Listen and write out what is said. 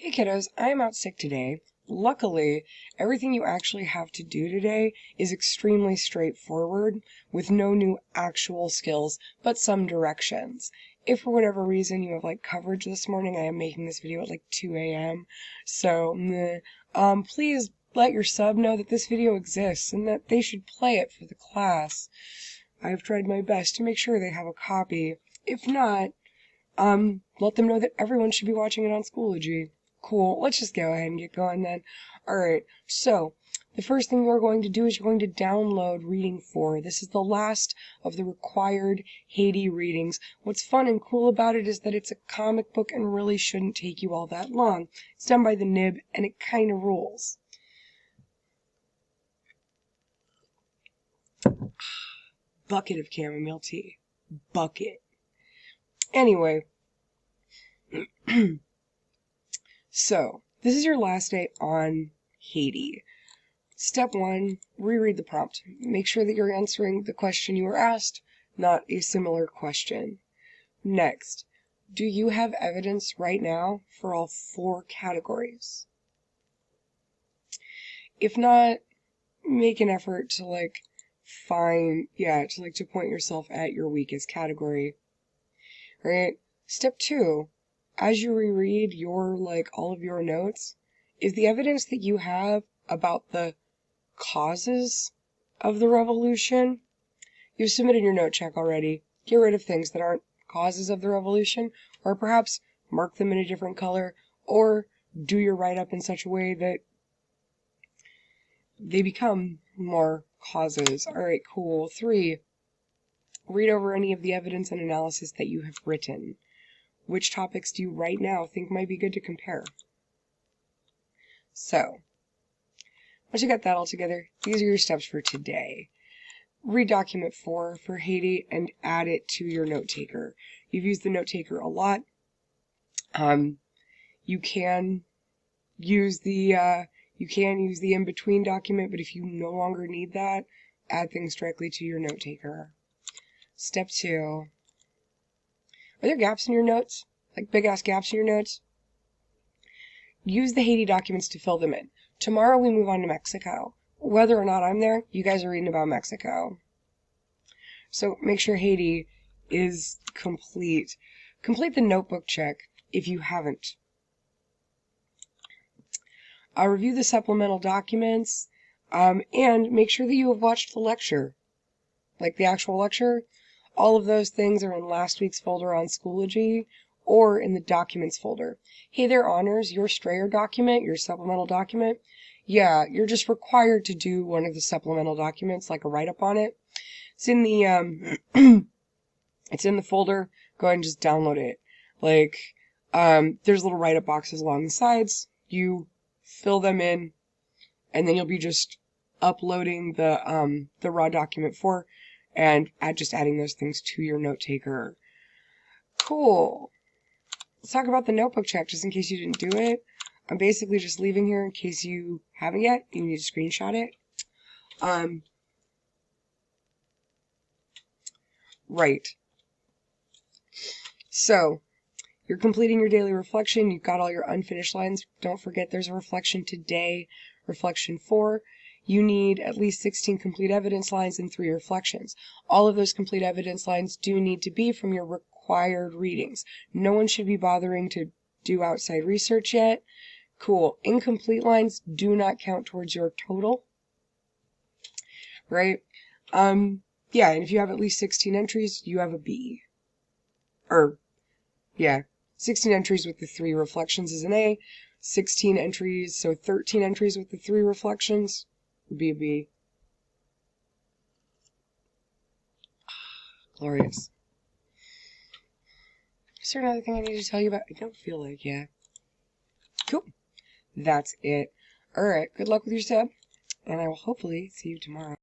Hey kiddos, I'm out sick today. Luckily, everything you actually have to do today is extremely straightforward with no new actual skills, but some directions. If for whatever reason you have coverage this morning, I am making this video at 2 a.m. So, please let your sub know that this video exists and that they should play it for the class. I have tried my best to make sure they have a copy. If not, let them know that everyone should be watching it on Schoology. Cool, let's just go ahead and get going then. Alright, so the first thing you're going to do is you're going to download Reading 4. This is the last of the required Haiti readings. What's fun and cool about it is that it's a comic book and really shouldn't take you all that long. It's done by the Nib and it kinda rules. Bucket of chamomile tea. Bucket. Anyway. So, this is your last day on Haiti. Step 1, reread the prompt. Make sure that you're answering the question you were asked, not a similar question. Next, do you have evidence right now for all 4 categories? If not, make an effort to to point yourself at your weakest category. Right? Step 2, as you reread your all of your notes, is the evidence that you have about the causes of the revolution. You've submitted your note check already. Get rid of things that aren't causes of the revolution, or perhaps mark them in a different color, or do your write-up in such a way that they become more causes. Alright, cool. 3, read over any of the evidence and analysis that you have written. Which topics do you right now think might be good to compare? So, once you got that all together, these are your steps for today. Read document 4 for Haiti and add it to your note taker. You've used the note taker a lot. You can use the in-between document, but if you no longer need that, add things directly to your note taker. Step 2. Are there gaps in your notes? Big ass gaps in your notes? Use the Haiti documents to fill them in. Tomorrow we move on to Mexico. Whether or not I'm there, you guys are reading about Mexico. So make sure Haiti is complete. Complete the notebook check if you haven't. Review the supplemental documents, and make sure that you have watched the lecture. The actual lecture. All of those things are in last week's folder on Schoology or in the documents folder. Hey there, honors, your Strayer document, your supplemental document. Yeah, you're just required to do one of the supplemental documents, a write-up on it. It's in the it's in the folder. Go ahead and just download it. There's little write-up boxes along the sides. You fill them in, and then you'll be just uploading the raw document 4 and adding those things to your note taker. Cool. Let's talk about the notebook check, just in case you didn't do it. I'm basically just leaving here in case you haven't yet. You need to screenshot it. Right. So, you're completing your daily reflection. You've got all your unfinished lines. Don't forget there's a reflection today, reflection 4. You need at least 16 complete evidence lines and 3 reflections. All of those complete evidence lines do need to be from your required readings. No one should be bothering to do outside research yet. Cool. Incomplete lines do not count towards your total. Right? Yeah, and if you have at least 16 entries, you have a B. 16 entries with the 3 reflections is an A. 16 entries, so 13 entries with the 3 reflections would be a B. Glorious. Is there another thing I need to tell you about? I don't feel like, yeah. Cool. That's it. Alright, good luck with your sub, and I will hopefully see you tomorrow.